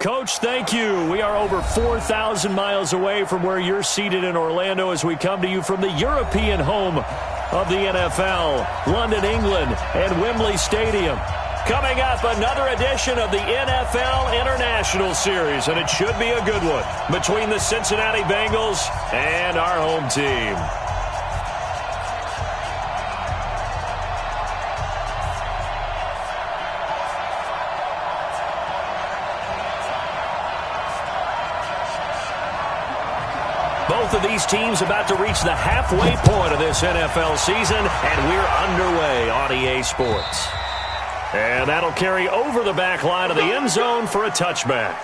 Coach, thank you. We are over 4,000 miles away from where you're seated in Orlando as we come to you from the European home of the NFL, London, England, and Wembley Stadium. Coming up, another edition of the NFL International Series, and it should be a good one between the Cincinnati Bengals and our home team. Both of these teams about to reach the halfway point of this NFL season, and we're underway on EA Sports. And that'll carry over the back line of the end zone for a touchback.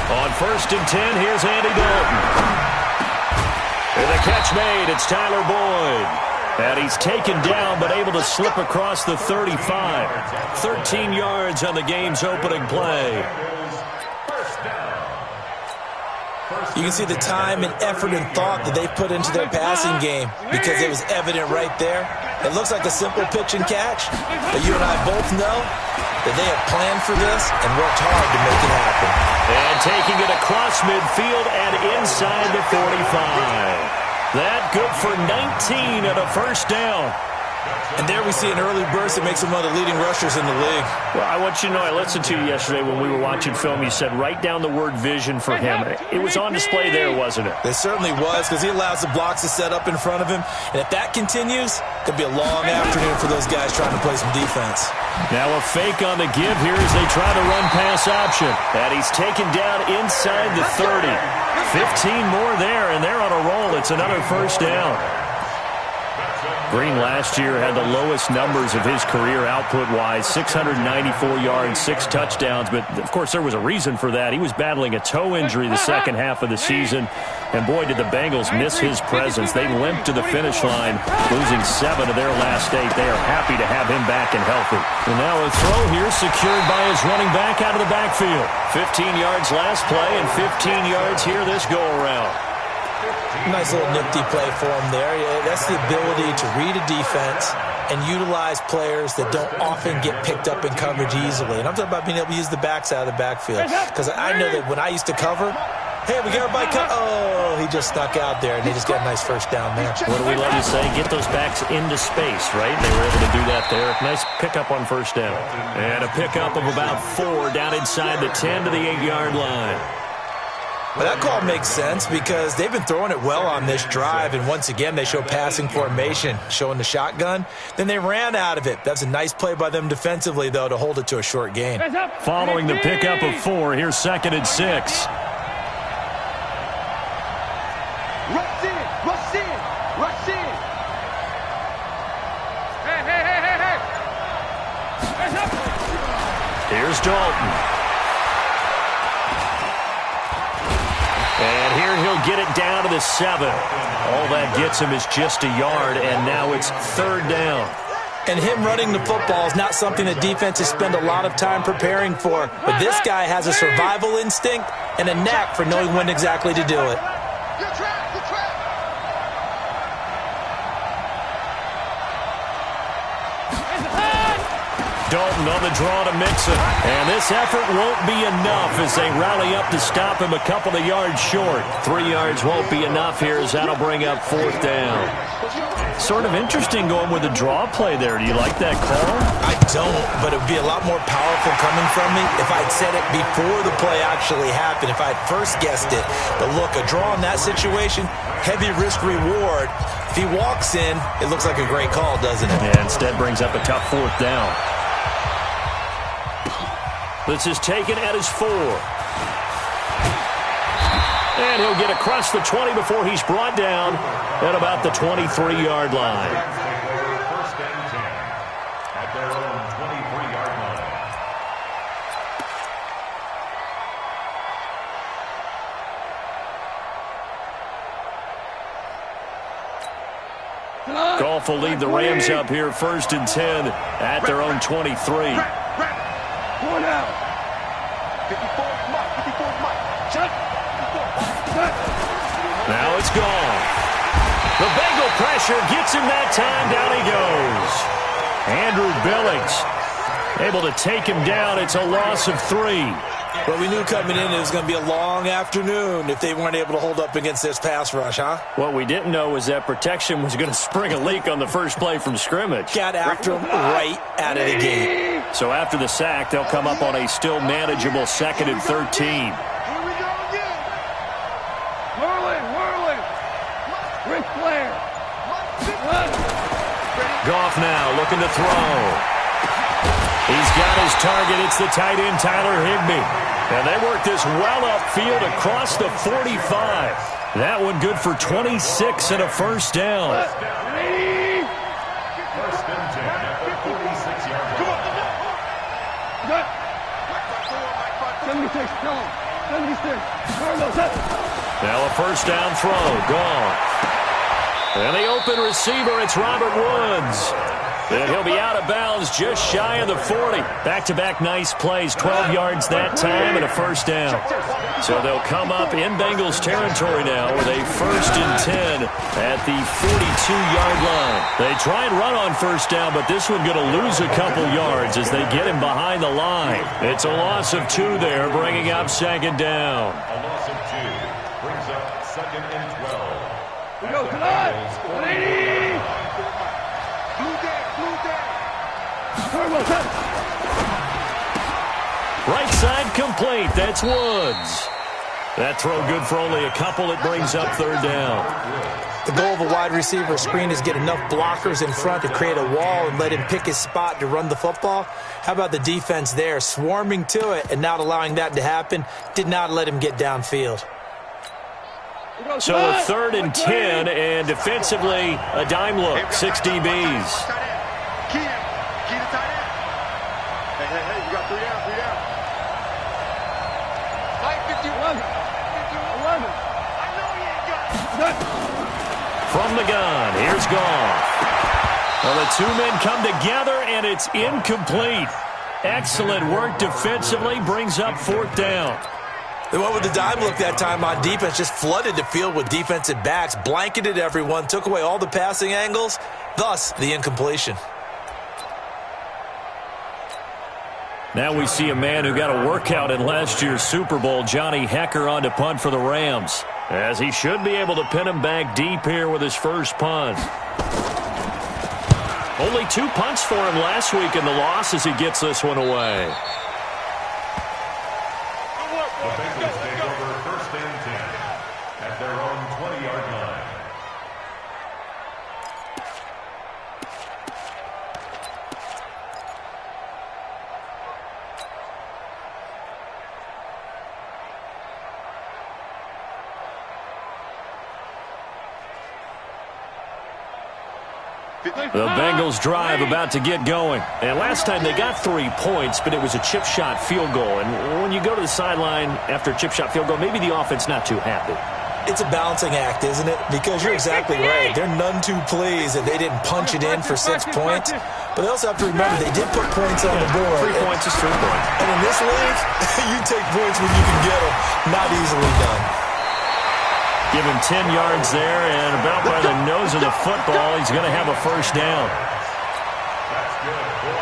On 1st and 10, here's Andy Dalton. And the catch made, it's Tyler Boyd. And he's taken down but able to slip across the 35. 13 yards on the game's opening play. You can see the time and effort and thought that they put into their passing game because it was evident right there. It looks like a simple pitch and catch, but you and I both know that they have planned for this and worked hard to make it happen. And taking it across midfield and inside the 45. That good for 19 and a first down. And there we see an early burst that makes him one of the leading rushers in the league. Well, I want you to know, I listened to you yesterday when we were watching film. You said write down the word vision for him. It was on display there, wasn't it? It certainly was, because he allows the blocks to set up in front of him. And if that continues, it could be a long afternoon for those guys trying to play some defense. Now a fake on the give here as they try to run pass option. And he's taken down inside the 30. 15 more there, and they're on a roll. It's another first down. Green last year had the lowest numbers of his career output-wise, 694 yards, 6 touchdowns. But, of course, there was a reason for that. He was battling a toe injury the second half of the season. And, boy, did the Bengals miss his presence. They limped to the finish line, losing 7 of their last 8. They are happy to have him back and healthy. And now a throw here secured by his running back out of the backfield. 15 yards last play and 15 yards here this go-around. Nice little nifty play for him there. Yeah, that's the ability to read a defense and utilize players that don't often get picked up in coverage easily. And I'm talking about being able to use the backs out of the backfield. Because I know that when I used to cover, hey, we got everybody cut. Oh, he just snuck out there, and they just got a nice first down there. What do we love to say? Get those backs into space, right? They were able to do that there. Nice pickup on first down. And a pickup of about 4 down inside the 10 to the 8-yard line. Well, that call makes sense because they've been throwing it well on this drive, and once again they show passing formation, showing the shotgun. Then they ran out of it. That's a nice play by them defensively, though, to hold it to a short gain. Following the pickup of 4, here's 2nd and 6. Rush in, rush in, rush in. Hey. Here's Dalton. And here he'll get it down to the 7. All that gets him is just a yard, and now it's 3rd down. And him running the football is not something that defenses spend a lot of time preparing for. But this guy has a survival instinct and a knack for knowing when exactly to do it. Dalton on the draw to Mixon. And this effort won't be enough as they rally up to stop him a couple of yards short. 3 yards won't be enough here as that'll bring up 4th down. Sort of interesting going with the draw play there. Do you like that call? I don't, but it would be a lot more powerful coming from me if I'd said it before the play actually happened, if I'd first guessed it. But look, a draw in that situation, heavy risk reward. If he walks in, it looks like a great call, doesn't it? Yeah, instead brings up a tough 4th down. This is taken at his 4. And he'll get across the 20 before he's brought down at about the 23-yard line. Goff will lead the Rams up here 1st and 10 at their own 23. Going out. 54 Mike. 54 Mike. Check. Now it's gone. The Bengal pressure gets him that time. Down he goes. Andrew Billings able to take him down. It's a loss of 3. Well, we knew coming in it was going to be a long afternoon if they weren't able to hold up against this pass rush, huh? What we didn't know was that protection was going to spring a leak on the first play from scrimmage. Got after him right out of the gate. So after the sack, they'll come up on a still manageable 2nd and 13. Here we go again. Whirling. Ric Flair. Goff now looking to throw. He's got his target. It's the tight end, Tyler Higbee. And they work this well upfield across the 45. That one good for 26 and a first down. First and 10 at the 46-yard line. 76, come on. 76. Now a first down throw. Gone. And the open receiver, it's Robert Woods. And he'll be out of bounds just shy of the 40. Back-to-back nice plays, 12 yards that time and a first down. So they'll come up in Bengals territory now with a 1st and 10 at the 42-yard line. They try and run on first down, but this one going to lose a couple yards as they get him behind the line. It's a loss of 2 there, bringing up 2nd down. A loss of 2 brings up 2nd and 12. We go tonight. 180. Right side complete. That's Woods. That throw good for only a couple. It brings up 3rd down. The goal of a wide receiver screen is get enough blockers in front to create a wall and let him pick his spot to run the football. How about the defense there, swarming to it and not allowing that to happen? Did not let him get downfield. So a 3rd and 10, and defensively a dime look. 6 DBs. Key to tight end. Hey, you got 3 down. Mike 51. 11. I know he ain't got it. From the gun, here's Goff. Well, the 2 men come together, and it's incomplete. Excellent work defensively, brings up 4th down. They went with the dime look that time on defense, just flooded the field with defensive backs, blanketed everyone, took away all the passing angles, thus the incompletion. Now we see a man who got a workout in last year's Super Bowl, Johnny Hecker, on to punt for the Rams, as he should be able to pin him back deep here with his first punt. Only 2 punts for him last week in the loss as he gets this one away. The Bengals take over 1st and 10 at their own 20-yard line. The Bengals drive about to get going. And last time they got 3 points, but it was a chip shot field goal. And when you go to the sideline after a chip shot field goal, maybe the offense not too happy. It's a balancing act, isn't it? Because you're exactly right. They're none too pleased that they didn't punch it in for 6 points. But they also have to remember they did put points on the board. 3 points is 3 points. And in this league, you take points when you can get them. Not easily done. Give him 10 yards there, and about by the nose of the football, he's going to have a first down.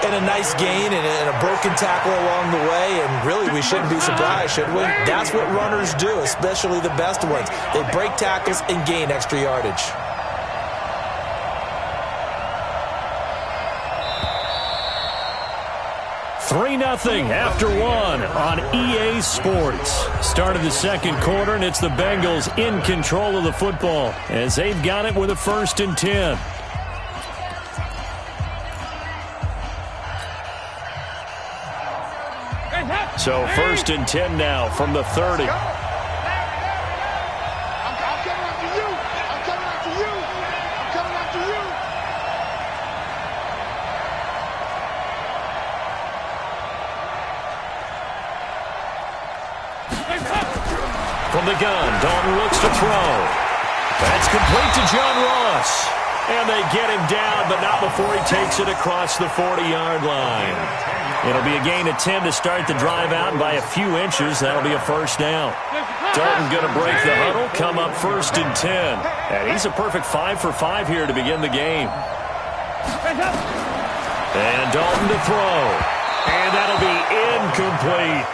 And a nice gain and a broken tackle along the way, and really we shouldn't be surprised, should we? That's what runners do, especially the best ones. They break tackles and gain extra yardage. Three 0 after 1 on EA Sports. Start of the 2nd quarter, and it's the Bengals in control of the football as they've got it with a 1st and 10. So 1st and 10 now from the 30. From the gun, Dalton looks to throw. That's complete to John Ross. And they get him down, but not before he takes it across the 40-yard line. It'll be a gain of 10 to start the drive out, and by a few inches, that'll be a first down. Dalton going to break the huddle, come up 1st and 10. And he's a perfect 5 for 5 here to begin the game. And Dalton to throw. And that'll be incomplete.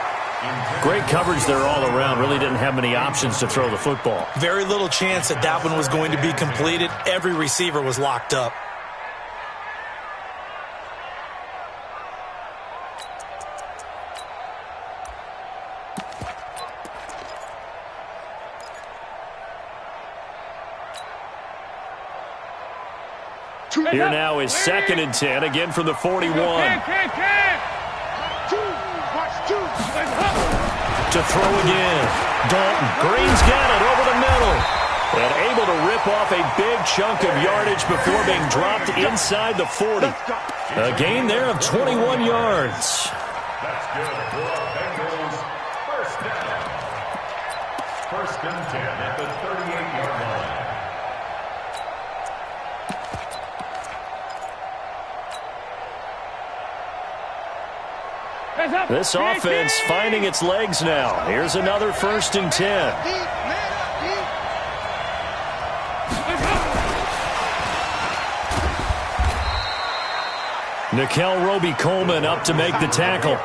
Great coverage there all around. Really didn't have many options to throw the football. Very little chance that that one was going to be completed. Every receiver was locked up. Here now is 2nd and 10, again from the 41. To throw again. Dalton. Green's got it over the middle. And able to rip off a big chunk of yardage before being dropped inside the 40. A gain there of 21 yards. That's good for Bengals. First down. 1st and 10 at the 38-yard line. This offense finding its legs now. Here's another 1st and 10. Nickel Roby-Coleman up to make the tackle.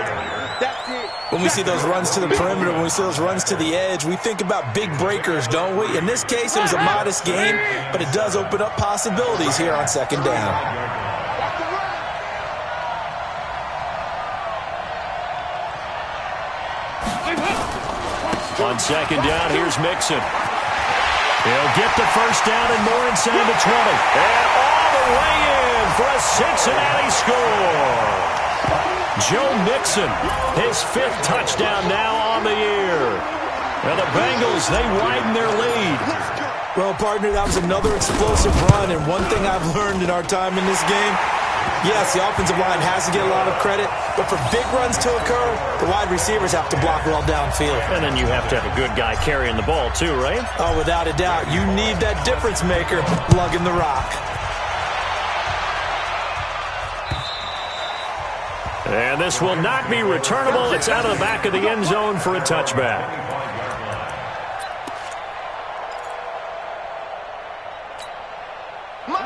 When we see those runs to the perimeter, when we see those runs to the edge, we think about big breakers, don't we? In this case, it was a modest gain, but it does open up possibilities here on 2nd down. On 2nd down, here's Mixon. He'll get the 1st down and more inside the 20. And all the way in for a Cincinnati score. Joe Mixon, his 5th touchdown now on the year. And the Bengals, they widen their lead. Well, partner, that was another explosive run, and one thing I've learned in our time in this game, yes, the offensive line has to get a lot of credit, but for big runs to occur, the wide receivers have to block well downfield. And then you have to have a good guy carrying the ball too, right? Oh, without a doubt. You need that difference maker lugging the rock. And this will not be returnable. It's out of the back of the end zone for a touchback.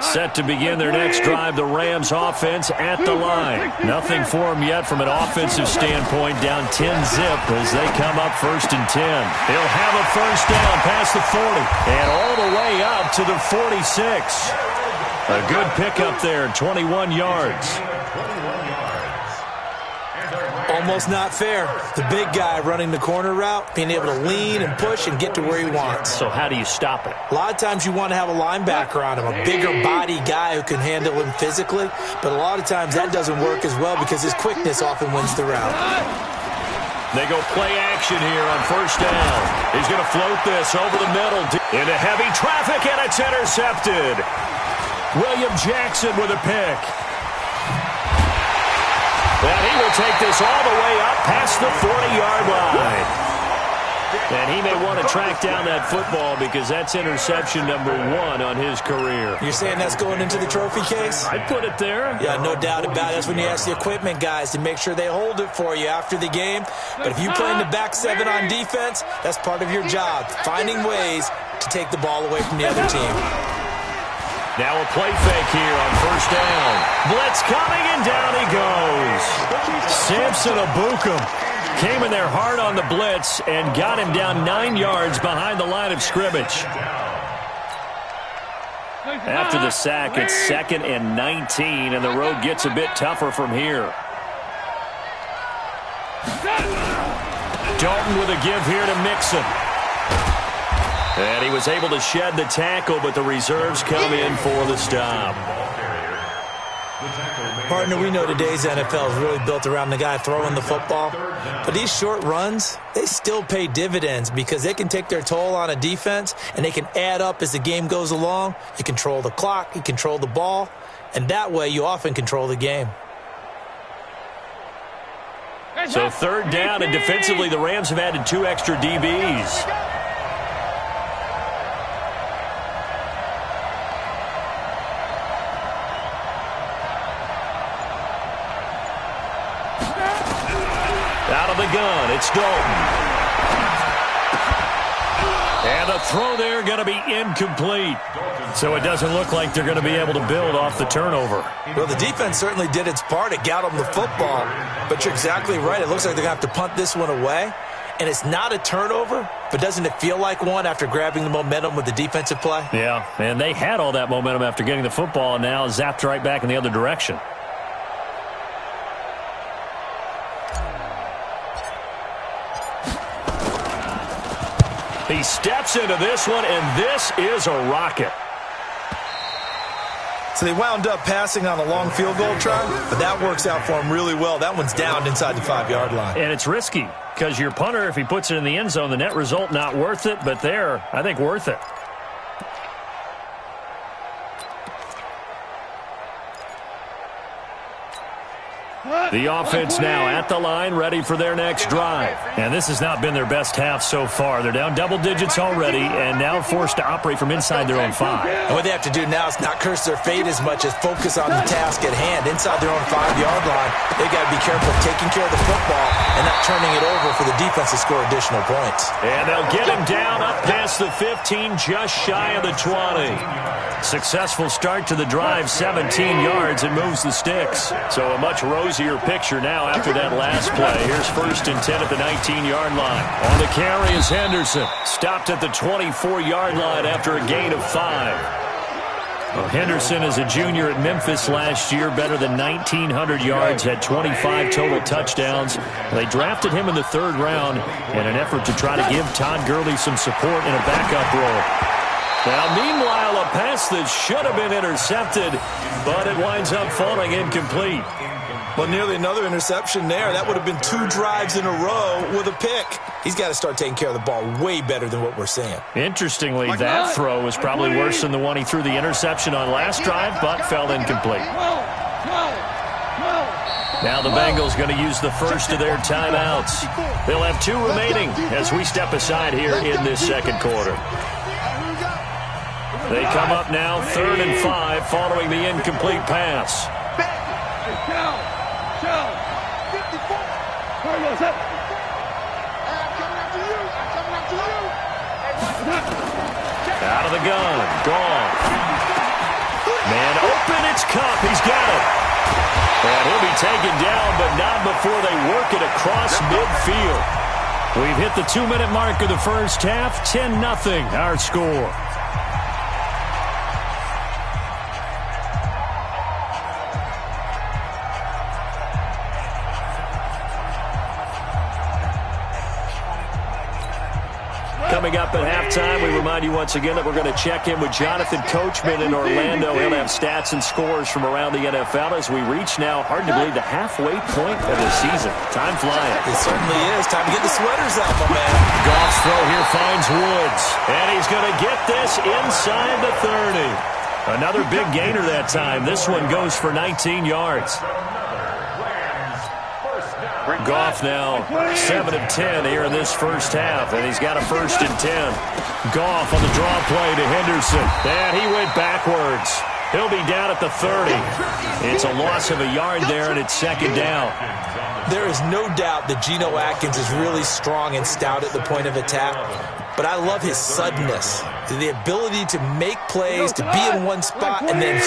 Set to begin their next drive, the Rams offense at the line. Nothing for them yet from an offensive standpoint, down 10-zip as they come up 1st and 10. They'll have a 1st down past the 40 and all the way up to the 46. A good pickup there, 21 yards. Almost not fair. The big guy running the corner route, being able to lean and push and get to where he wants. So how do you stop it? A lot of times you want to have a linebacker on him, a bigger body guy who can handle him physically, but a lot of times that doesn't work as well because his quickness often wins the route. They go play action here on 1st down. He's going to float this over the middle into heavy traffic, and it's intercepted. William Jackson with a pick. And he will take this all the way up past the 40-yard line. And he may want to track down that football because that's interception number 1 on his career. You're saying that's going into the trophy case? I put it there. Yeah, no doubt about it. That's when you ask the equipment guys to make sure they hold it for you after the game. But if you play in the back 7 on defense, that's part of your job, finding ways to take the ball away from the other team. Now a play fake here on 1st down. Blitz coming, and down he goes. Samson Abukum came in there hard on the blitz and got him down 9 yards behind the line of scrimmage. After the sack, it's 2nd and 19, and the road gets a bit tougher from here. Dalton with a give here to Mixon. And he was able to shed the tackle, but the reserves come in for the stop. Partner, we know today's NFL is really built around the guy throwing the football. But these short runs, they still pay dividends because they can take their toll on a defense, and they can add up as the game goes along. You control the clock, you control the ball, and that way you often control the game. So 3rd down, and defensively the Rams have added 2 extra DBs. Out of the gun, it's Dalton. And the throw there going to be incomplete. So it doesn't look like they're going to be able to build off the turnover. Well, the defense certainly did its part. It got them the football. But you're exactly right. It looks like they're going to have to punt this one away. And it's not a turnover, but doesn't it feel like one after grabbing the momentum with the defensive play? Yeah, and they had all that momentum after getting the football and now zapped right back in the other direction. He steps into this one, and this is a rocket. So they wound up passing on a long field goal try, but that works out for them really well. That one's down inside the 5-yard line. And it's risky because your punter, if he puts it in the end zone, the net result not worth it, but there, I think worth it. The offense now at the line, ready for their next drive. And this has not been their best half so far. They're down double digits already and now forced to operate from inside their own 5. And what they have to do now is not curse their fate as much as focus on the task at hand. Inside their own 5-yard line, they've got to be careful of taking care of the football and not turning it over for the defense to score additional points. And they'll get him down up past the 15, just shy of the 20. Successful start to the drive, 17 yards, and moves the sticks. So a much rosier picture now after that last play. Here's 1st and 10 at the 19-yard line. On the carry is Henderson. Stopped at the 24-yard line after a gain of 5. Well, Henderson is a junior at Memphis last year, better than 1,900 yards, had 25 total touchdowns. They drafted him in the 3rd round in an effort to try to give Todd Gurley some support in a backup role. Now, meanwhile, a pass that should have been intercepted, but it winds up falling incomplete. Well, nearly another interception there. That would have been 2 drives in a row with a pick. He's got to start taking care of the ball way better than what we're seeing. Interestingly, that throw was probably worse than the one he threw the interception on last drive, but fell incomplete. Now the Bengals going to use the first of their timeouts. They'll have 2 remaining as we step aside here in this 2nd quarter. They come up now 3rd and 5 following the incomplete pass. Out of the gun, gone. Man open, it's Cup, he's got it. And he'll be taken down, but not before they work it across midfield. We've hit the 2-minute mark of the first half, 10-0 our score. Coming up at halftime, we remind you once again that we're going to check in with Jonathan Coachman in Orlando. He'll have stats and scores from around the NFL as we reach now, hard to believe, the halfway point of the season. Time flying. It certainly is. Time to get the sweaters out, my man. Goff's throw here finds Woods. And he's going to get this inside the 30. Another big gainer that time. This one goes for 19 yards. Goff now 7 of 10 here in this first half, and he's got a 1st and 10. Goff on the draw play to Henderson, and he went backwards. He'll be down at the 30. It's a loss of a yard there, and it's 2nd down. There is no doubt that Geno Atkins is really strong and stout at the point of attack, but I love his suddenness, the ability to make plays, to be in one spot, and then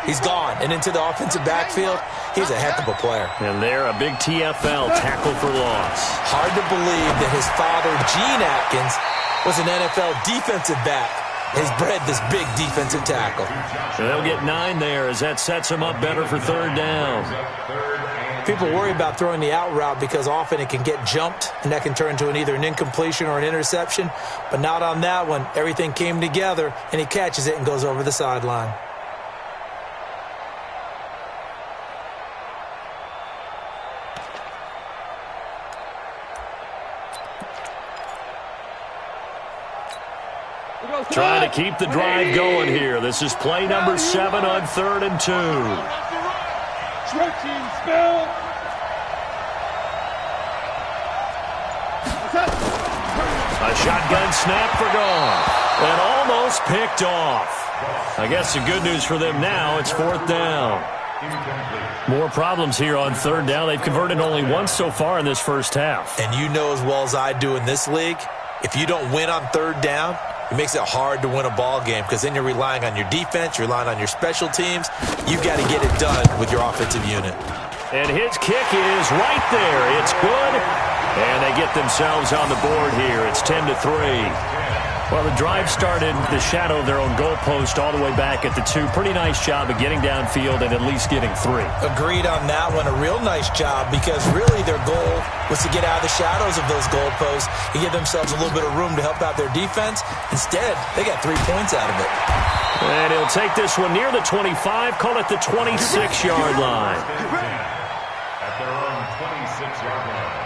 he's gone and into the offensive backfield. He's a heck of a player. And there, a big TFL tackle for loss. Hard to believe that his father, Gene Atkins, was an NFL defensive back. Has bred this big defensive tackle. So they'll get 9 there as that sets him up better for 3rd down. People worry about throwing the out route because often it can get jumped, and that can turn into either an incompletion or an interception. But not on that one. Everything came together, and he catches it and goes over the sideline. Trying to keep the drive going here. This is play number 7 on 3rd and 2. A shotgun snap for Goff. And almost picked off. I guess the good news for them now, it's 4th down. Incomplete. More problems here on third down. They've converted only once so far in this first half. And you know as well as I do in this league, if you don't win on third down, it makes it hard to win a ball game because then you're relying on your defense, you're relying on your special teams. You've got to get it done with your offensive unit. And his kick is right there. It's good. And they get themselves on the board here. It's 10-3. Well, the drive started the shadow of their own goalpost all the way back at the 2. Pretty nice job of getting downfield and at least getting 3. Agreed on that one. A real nice job because really their goal was to get out of the shadows of those goalposts and give themselves a little bit of room to help out their defense. Instead, they got 3 points out of it. And he'll take this one near the 25, call it the 26-yard line. At their own 26-yard line.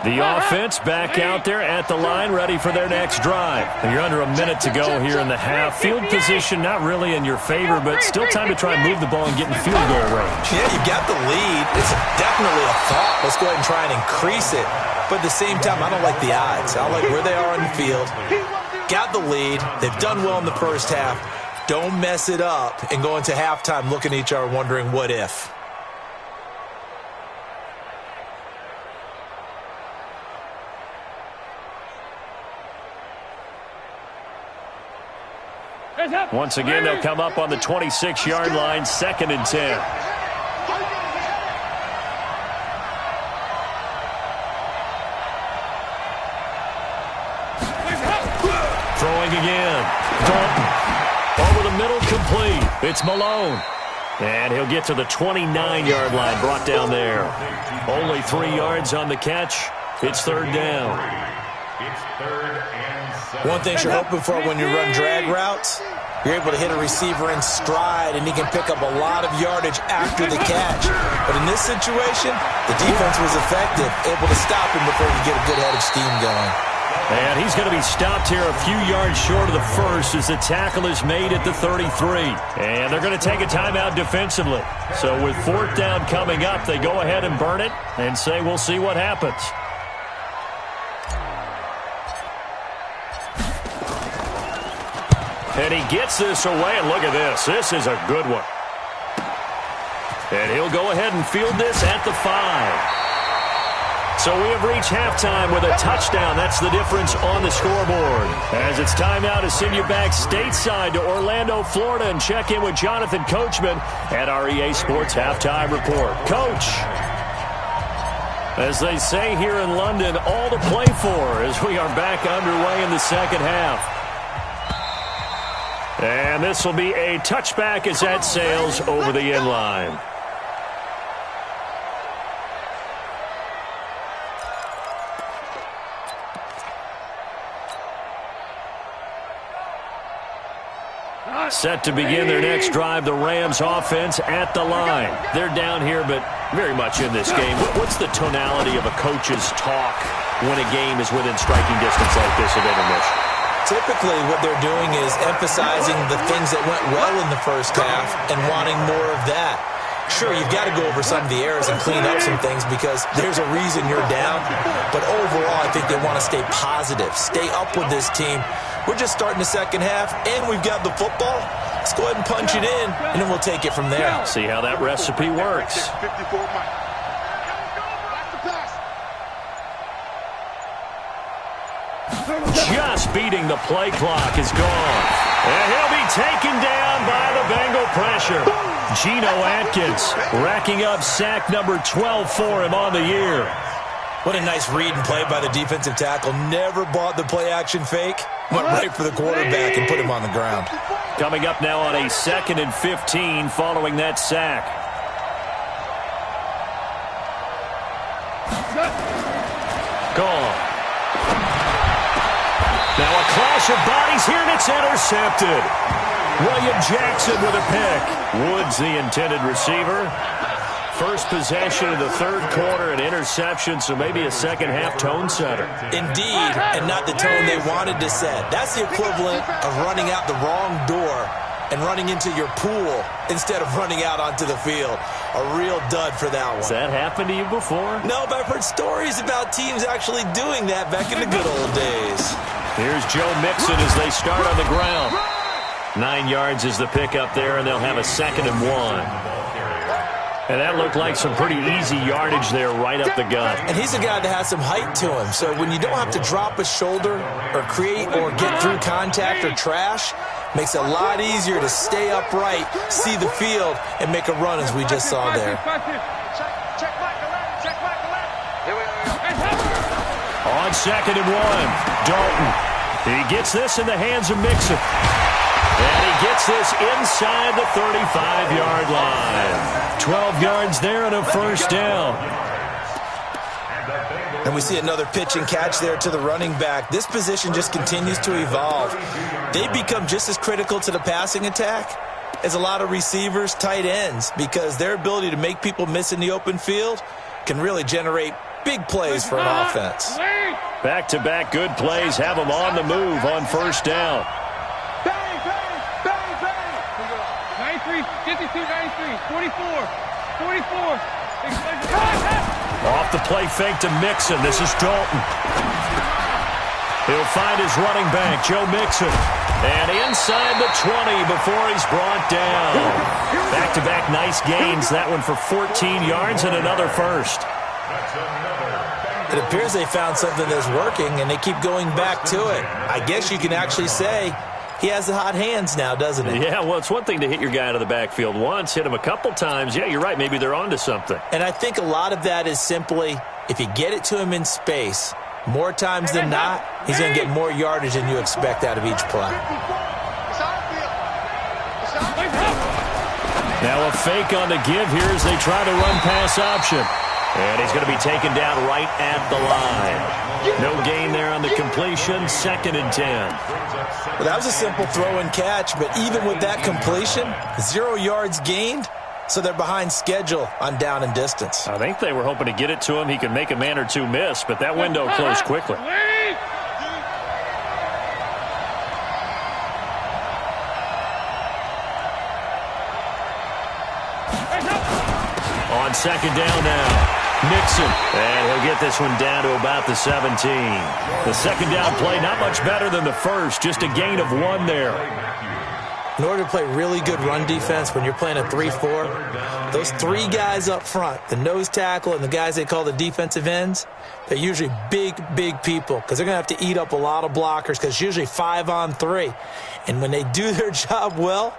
The offense back out there at the line, ready for their next drive. You're under a minute to go here in the half. Field position not really in your favor, but still time to try and move the ball and get in field goal range. Yeah, you've got the lead. It's definitely a thought. Let's go ahead and try and increase it. But at the same time, I don't like the odds. I like where they are on the field. Got the lead. They've done well in the first half. Don't mess it up and go into halftime looking at each other wondering what if. Once again, they'll come up on the 26-yard line, 2nd and 10. Throwing again. Dalton. Over the middle, complete. It's Malone. And he'll get to the 29-yard line, brought down there. Only 3 yards on the catch. It's 3rd down. It's 3rd and 7. One thing you're hoping for when you run drag routes, you're able to hit a receiver in stride, and he can pick up a lot of yardage after the catch. But in this situation, the defense was effective, able to stop him before he could get a good head of steam going. And he's going to be stopped here a few yards short of the first as the tackle is made at the 33. And they're going to take a timeout defensively. So with 4th down coming up, they go ahead and burn it and say we'll see what happens. And he gets this away, and look at this. This is a good one. And he'll go ahead and field this at the 5. So we have reached halftime with a touchdown. That's the difference on the scoreboard. As it's time now to send you back stateside to Orlando, Florida, and check in with Jonathan Coachman at our EA Sports Halftime Report. Coach, as they say here in London, all to play for as we are back underway in the second half. And this will be a touchback as that sails over the end line. Set to begin their next drive, the Rams offense at the line. They're down here, but very much in this game. What's the tonality of a coach's talk when a game is within striking distance like this of intermission? Typically, what they're doing is emphasizing the things that went well in the first half and wanting more of that. Sure, you've got to go over some of the errors and clean up some things because there's a reason you're down. But overall, I think they want to stay positive, stay up with this team. We're just starting the second half, and we've got the football. Let's go ahead and punch it in, and then we'll take it from there. See how that recipe works. Just beating the play clock is gone. And he'll be taken down by the Bengal pressure. Geno Atkins racking up sack number 12 for him on the year. What a nice read and play by the defensive tackle. Never bought the play-action fake. Went right for the quarterback and put him on the ground. Coming up now on a 2nd and 15 following that sack. Gone. Now a clash of bodies here, and it's intercepted. William Jackson with a pick. Woods the intended receiver. First possession of the third quarter, an interception, so maybe a second-half tone setter. Indeed, and not the tone they wanted to set. That's the equivalent of running out the wrong door and running into your pool instead of running out onto the field. A real dud for that one. Has that happened to you before? No, but I've heard stories about teams actually doing that back in the good old days. Here's Joe Mixon as they start on the ground. 9 yards is the pickup there, and they'll have a 2nd and 1. And that looked like some pretty easy yardage there right up the gut. And he's a guy that has some height to him. So when you don't have to drop a shoulder or create or get through contact or trash, makes it a lot easier to stay upright, see the field, and make a run as we just saw there. On 2nd and 1, Dalton. He gets this in the hands of Mixon. And he gets this inside the 35-yard line. 12 yards there and a first down. And we see another pitch and catch there to the running back. This position just continues to evolve. They become just as critical to the passing attack as a lot of receivers, tight ends, because their ability to make people miss in the open field can really generate big plays for an offense. Back-to-back good plays have them on the move on first down. 52, 93, 44, 44. Off the play fake to Mixon. This is Dalton. He'll find his running back, Joe Mixon. And inside the 20 before he's brought down. Back-to-back nice gains. That one for 14 yards and another first. It appears they found something that's working, and they keep going back to it. I guess you can actually say he has the hot hands now, doesn't he? Yeah, well, it's one thing to hit your guy out of the backfield once, hit him a couple times. Yeah, you're right. Maybe they're onto something. And I think a lot of that is simply if you get it to him in space, more times than not, he's going to get more yardage than you expect out of each play. Now a fake on the give here as they try to run pass option. And he's going to be taken down right at the line. No gain there on the completion, 2nd and 10. Well, that was a simple throw and catch, but even with that completion, 0 yards gained, so they're behind schedule on down and distance. I think they were hoping to get it to him. He could make a man or two miss, but that window closed quickly. On 2nd down now. Mixon, and he'll get this one down to about the 17. The 2nd down play, not much better than the first, just a gain of 1 there. In order to play really good run defense when you're playing a 3-4, those 3 guys up front, the nose tackle and the guys they call the defensive ends, they're usually big people because they're going to have to eat up a lot of blockers because it's usually 5-on-3. And when they do their job well,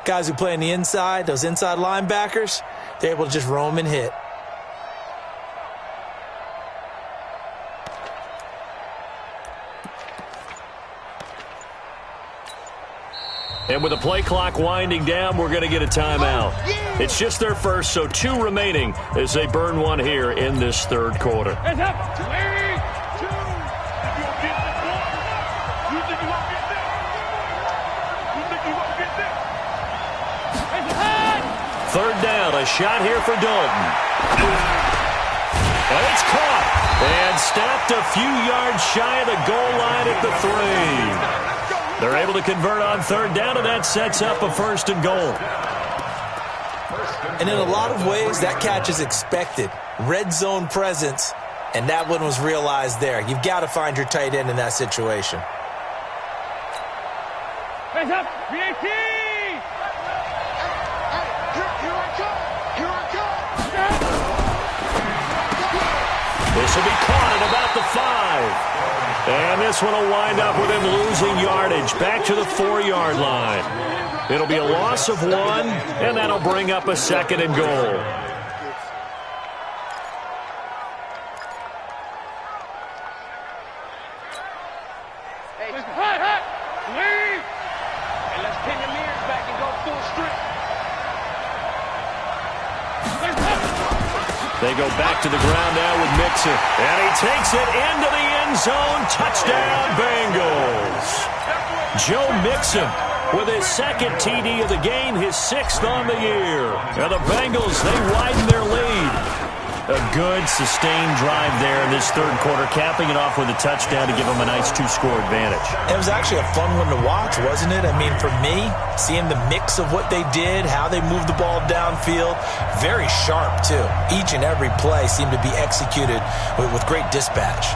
guys who play on the inside, those inside linebackers, they're able to just roam and hit. And with the play clock winding down, we're going to get a timeout. It's just their first, so 2 remaining as they burn one here in this 3rd quarter. Third down, a shot here for Dalton. And it's caught and stopped a few yards shy of the goal line at the 3. They're able to convert on 3rd down, and that sets up a 1st and goal. And in a lot of ways, that catch is expected. Red zone presence, and that one was realized there. You've got to find your tight end in that situation. Hands up, BAT! This will be caught at about the 5. And this one will wind up with him losing yardage back to the 4-yard line. It'll be a loss of 1, and that'll bring up a 2nd and goal. Leave! And let's pin the mirrors back and go full strip. They go back to the ground now with Mixon. And he takes it into the end zone. Touchdown, Bengals. Joe Mixon with his 2nd TD of the game, his 6th on the year. And the Bengals, they widen their lead. A good, sustained drive there in this third quarter, capping it off with a touchdown to give them a nice 2-score advantage. It was actually a fun one to watch, wasn't it? I mean, for me, seeing the mix of what they did, how they moved the ball downfield, very sharp, too. Each and every play seemed to be executed with great dispatch.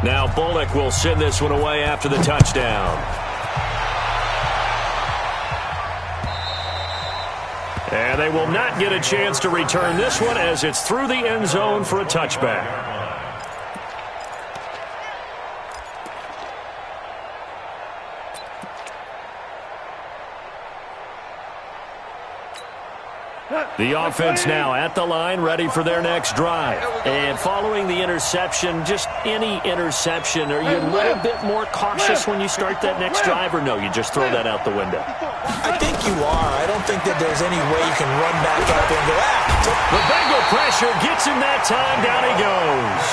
Now Bullock will send this one away after the touchdown. And they will not get a chance to return this one as it's through the end zone for a touchback. The offense now at the line, ready for their next drive. And following the interception, just any interception, are you a little bit more cautious when you start that next drive, or no, you just throw that out the window? I think you are. I don't think that there's any way you can run back out there and go, The Bengal pressure gets him that time. Down he goes.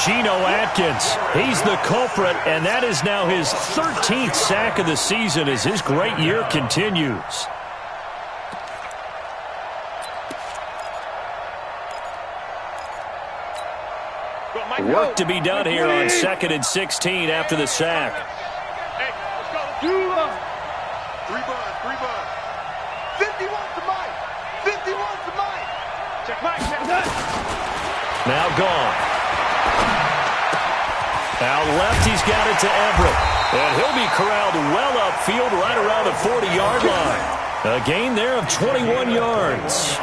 Geno Atkins, he's the culprit, and that is now his 13th sack of the season as his great year continues. Work to be done here on 2nd and 16 after the sack. Hey, let's go. 3 buns. 51 to Mike. 51 to Mike. Check Mike. Now gone. Out left, he's got it to Everett. And he'll be corralled well upfield right around the 40-yard line. A gain there of 21 yards.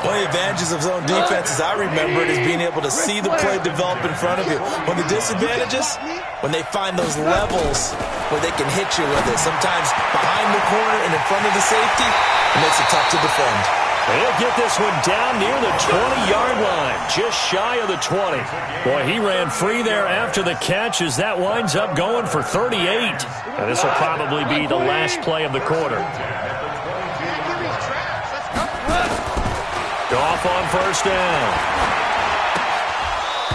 One of the advantages of zone defense, as I remember it, is being able to see the play develop in front of you. One of the disadvantages, when they find those levels where they can hit you with it. Sometimes behind the corner and in front of the safety, it makes it tough to defend. He'll get this one down near the 20-yard line, just shy of the 20. Boy, he ran free there after the catch as that winds up going for 38. And this will probably be the last play of the quarter. Off on first down.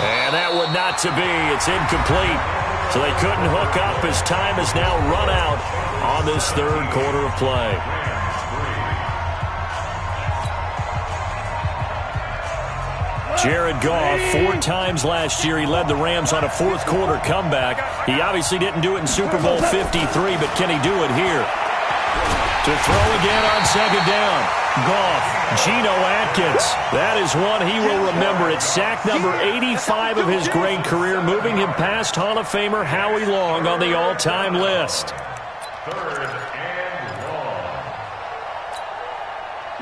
And that would not to be. It's incomplete. So they couldn't hook up as time is now run out on this third quarter of play. Jared Goff, 4 times last year, he led the Rams on a fourth quarter comeback. He obviously didn't do it in Super Bowl 53, but can he do it here? To throw again on second down. Goff, Geno Atkins. That is one he will remember. It's sack number 85 of his great career, moving him past Hall of Famer Howie Long on the all-time list.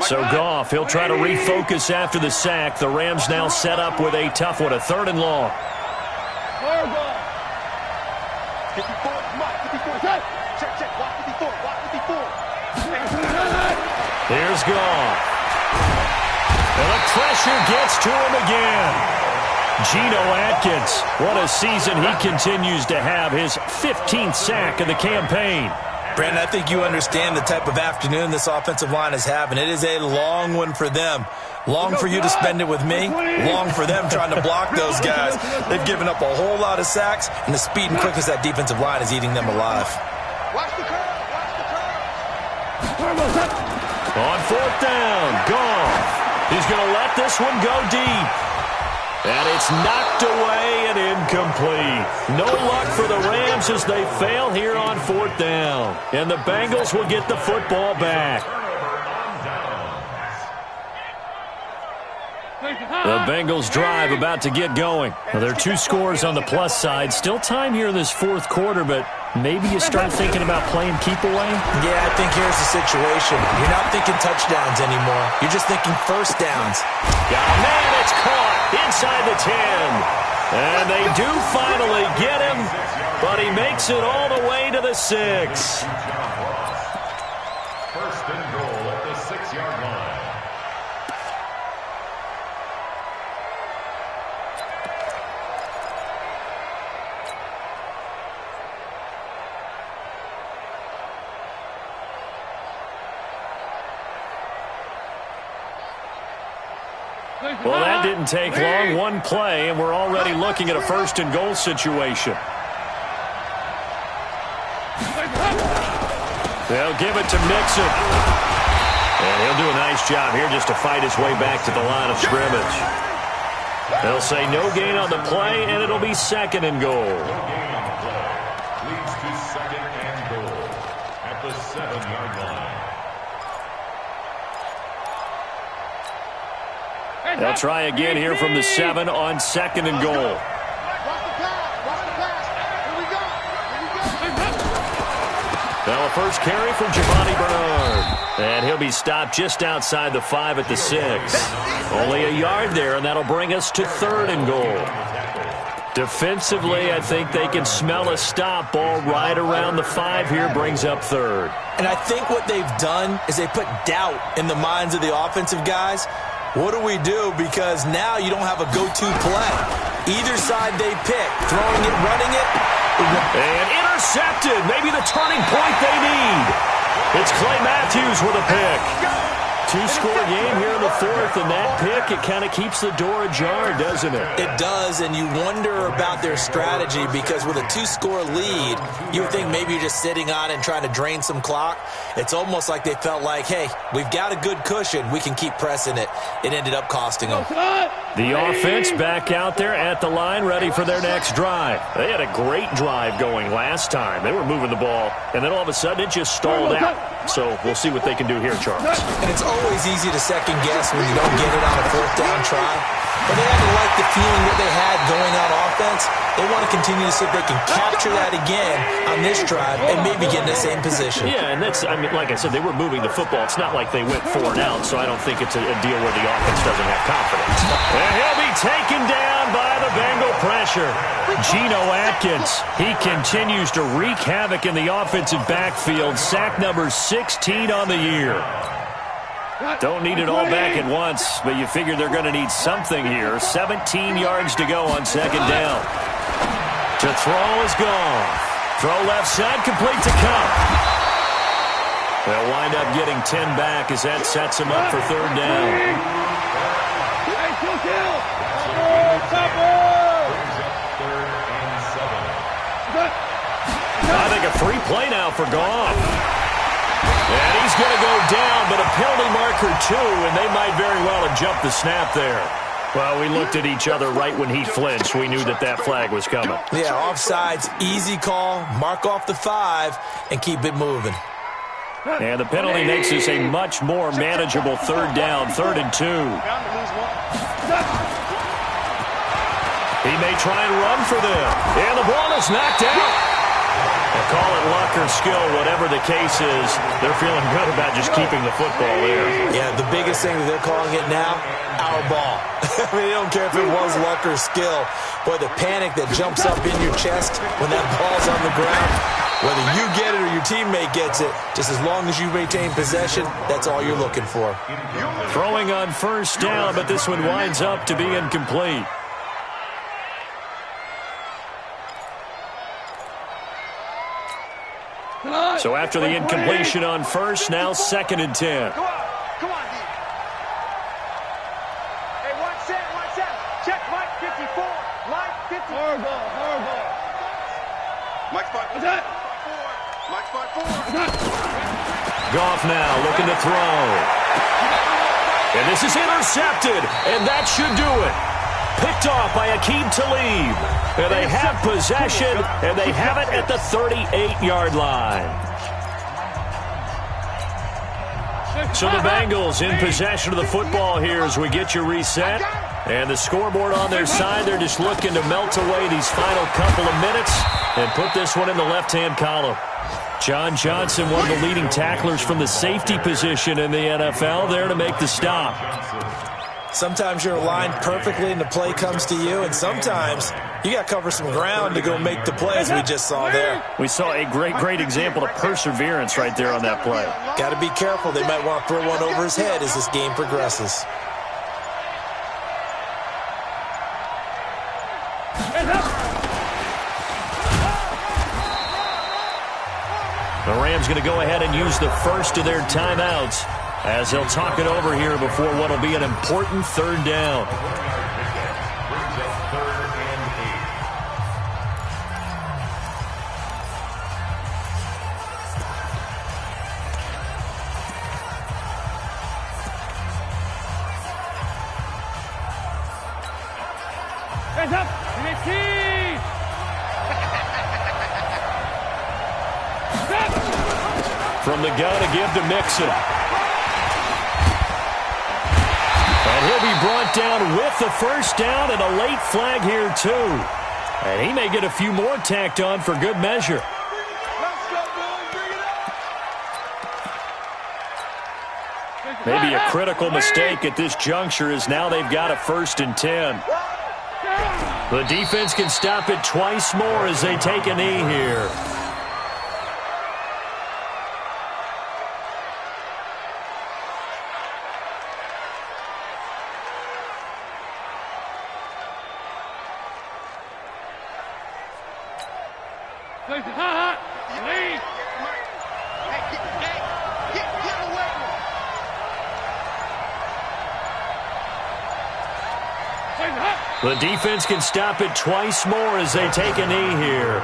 So Goff, he'll try to refocus after the sack. The Rams now set up with a tough one, a 3rd and long. 54, Mike, 54. Check. Watch 54. Here's Goff. And the pressure gets to him again. Geno Atkins, what a season he continues to have, his 15th sack of the campaign. Brandon, I think you understand the type of afternoon this offensive line is having. It is a long one for them. Long for you to spend it with me. Long for them trying to block those guys. They've given up a whole lot of sacks, and the speed and quickness of that defensive line is eating them alive. Watch the curve. On 4th down, Goff. He's going to let this one go deep. And it's knocked away and incomplete. No luck for the Rams as they fail here on 4th down. And the Bengals will get the football back. The Bengals drive about to get going. Well, there are 2 scores on the plus side. Still time here in this 4th quarter, but maybe you start thinking about playing keep away? Yeah, I think here's the situation. You're not thinking touchdowns anymore. You're just thinking first downs. Man, it's caught inside the 10. And they do finally get him, but he makes it all the way to the 6. First and goal at the 6-yard line. Well, that didn't take long. One play, and we're already looking at a first-and-goal situation. They'll give it to Mixon. And he'll do a nice job here just to fight his way back to the line of scrimmage. They'll say no gain on the play, and it'll be second and goal. No gain on the play. Leads to second and goal at the 7-yard line. They'll try again here from the 7 on second and goal. Now a first carry for Giovanni Bernard. And he'll be stopped just outside the 5 at the 6. Only a yard there, and that'll bring us to third and goal. Defensively, I think they can smell a stop. Ball right around the 5 here brings up third. And I think what they've done is they put doubt in the minds of the offensive guys. What do we do? Because now you don't have a go-to play. Either side they pick, throwing it, running it. And intercepted. Maybe the turning point they need. It's Clay Matthews with a pick. Two-score game here in the 4th, and that pick, it kind of keeps the door ajar, doesn't it? It does, and you wonder about their strategy because with a 2-score lead, you would think maybe you're just sitting on it and trying to drain some clock. It's almost like they felt like, hey, we've got a good cushion. We can keep pressing it. It ended up costing them. The offense back out there at the line, ready for their next drive. They had a great drive going last time. They were moving the ball, and then all of a sudden it just stalled out. So we'll see what they can do here, Charles. And it's always easy to second guess when you don't get it on a 4th down try. But they had to like the feeling that they had going on offense. They want to continue to see if they can capture that again on this drive and maybe get in the same position. Yeah, and that's, I mean, like I said, they were moving the football. It's not like they went 4 and out, so I don't think it's a deal where the offense doesn't have confidence. And he'll be taken down by the Bengal pressure. Geno Atkins, he continues to wreak havoc in the offensive backfield. Sack number 16 on the year. Don't need it all back at once, but you figure they're going to need something here. 17 yards to go on second down. To throw is gone. Throw left side, complete to Cup. They'll wind up getting 10 back as that sets them up for third down. I think a free play now for Goff. And he's going to go down, but a penalty marker too, and they might very well have jumped the snap there. Well, we looked at each other right when he flinched. We knew that that flag was coming. Yeah, offsides, easy call, mark off the 5, and keep it moving. And the penalty makes this a much more manageable third down, 3rd and 2. He may try and run for them. And the ball is knocked out. They'll call it luck or skill, whatever the case is. They're feeling good about just keeping the football there. Yeah, the biggest thing that they're calling it now, our ball. I mean, they don't care if it was luck or skill. Boy, the panic that jumps up in your chest when that ball's on the ground, whether you get it or your teammate gets it, just as long as you maintain possession, that's all you're looking for. Throwing on first down, but this one winds up to be incomplete. So after the incompletion on first, now 2nd and 10. Come on, D. Hey, watch that. Check Mike 54. Mike 54. Horrible. Mike 54. What's that? Mike 54. Goff now looking to throw. And this is intercepted, and that should do it. Picked off by Aqib Talib. And they have possession, and they have it at the 38-yard line. So the Bengals in possession of the football here as we get you reset. And the scoreboard on their side, they're just looking to melt away these final couple of minutes and put this one in the left-hand column. John Johnson, one of the leading tacklers from the safety position in the NFL, there to make the stop. Sometimes you're aligned perfectly and the play comes to you, and sometimes you got to cover some ground to go make the play as we just saw there. We saw a great example of perseverance right there on that play. Got to be careful. They might want to throw one over his head as this game progresses. The Rams going to go ahead and use the first of their timeouts. as he'll talk it over here before what will be an important third down. Brings up 3rd and 8. Hands up! From the gun to give to Mixon. And he'll be brought down with the first down and a late flag here too. And he may get a few more tacked on for good measure. Maybe a critical mistake at this juncture as now they've got a 1st and 10. The defense can stop it twice more as they take a knee here. The defense can stop it twice more as they take a knee here.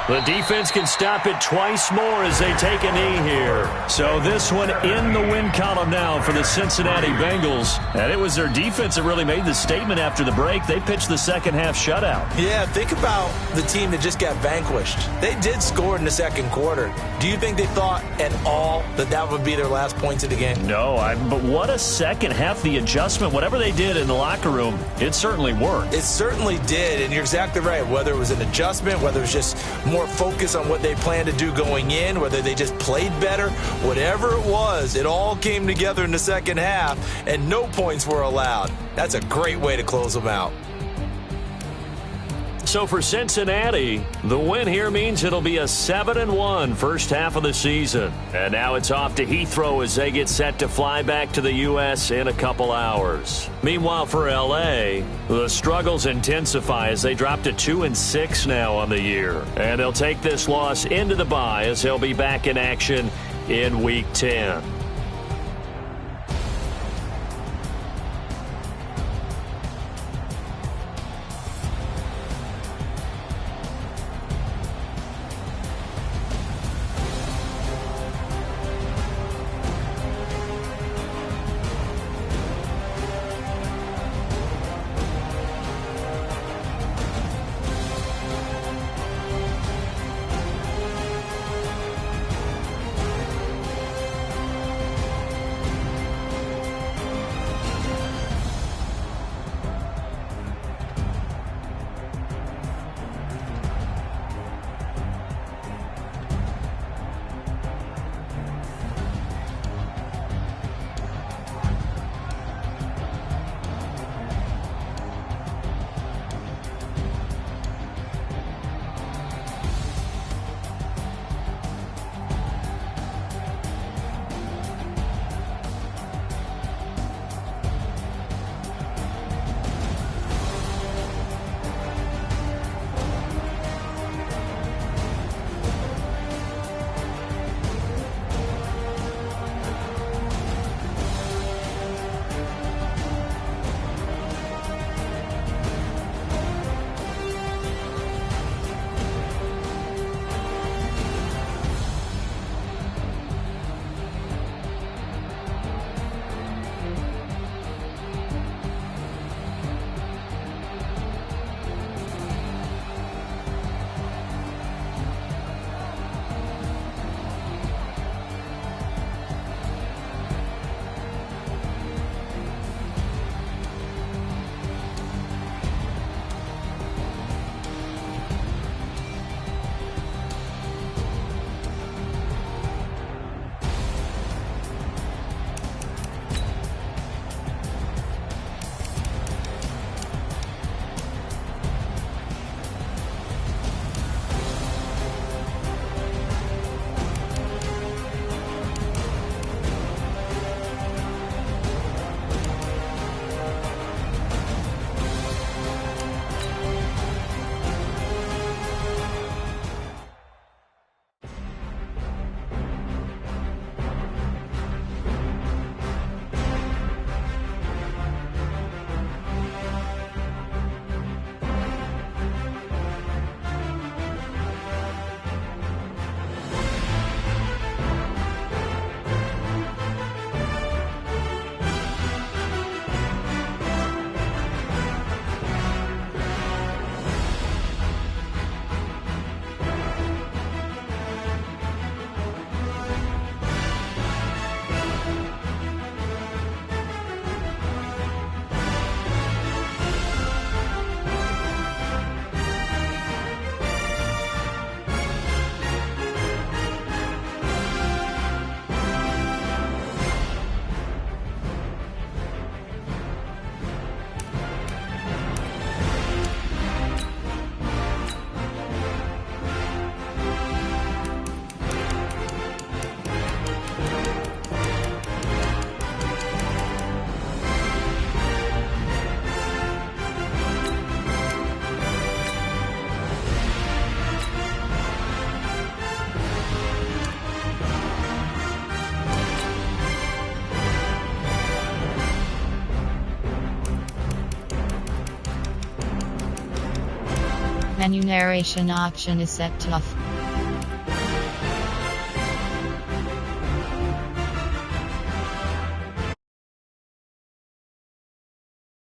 The defense can stop it twice more as they take a knee here. So this one in the win column now for the Cincinnati Bengals. And it was their defense that really made the statement after the break. They pitched the second half shutout. Yeah, think about the team that just got vanquished. They did score in the second quarter. Do you think they thought at all that that would be their last points of the game? No, but what a second half. The adjustment, whatever they did in the locker room, it certainly worked. It certainly did, and you're exactly right. Whether it was an adjustment, whether it was just more focus on what they planned to do going in, whether they just played better, whatever it was, it all came together in the second half, and no points were allowed. That's a great way to close them out. So for Cincinnati, the win here means it'll be a 7-1 first half of the season. And now it's off to Heathrow as they get set to fly back to the U.S. in a couple hours. Meanwhile for L.A., the struggles intensify as they drop to 2-6 now on the year. And they'll take this loss into the bye as they'll be back in action in Week 10. menu narration option is set to off.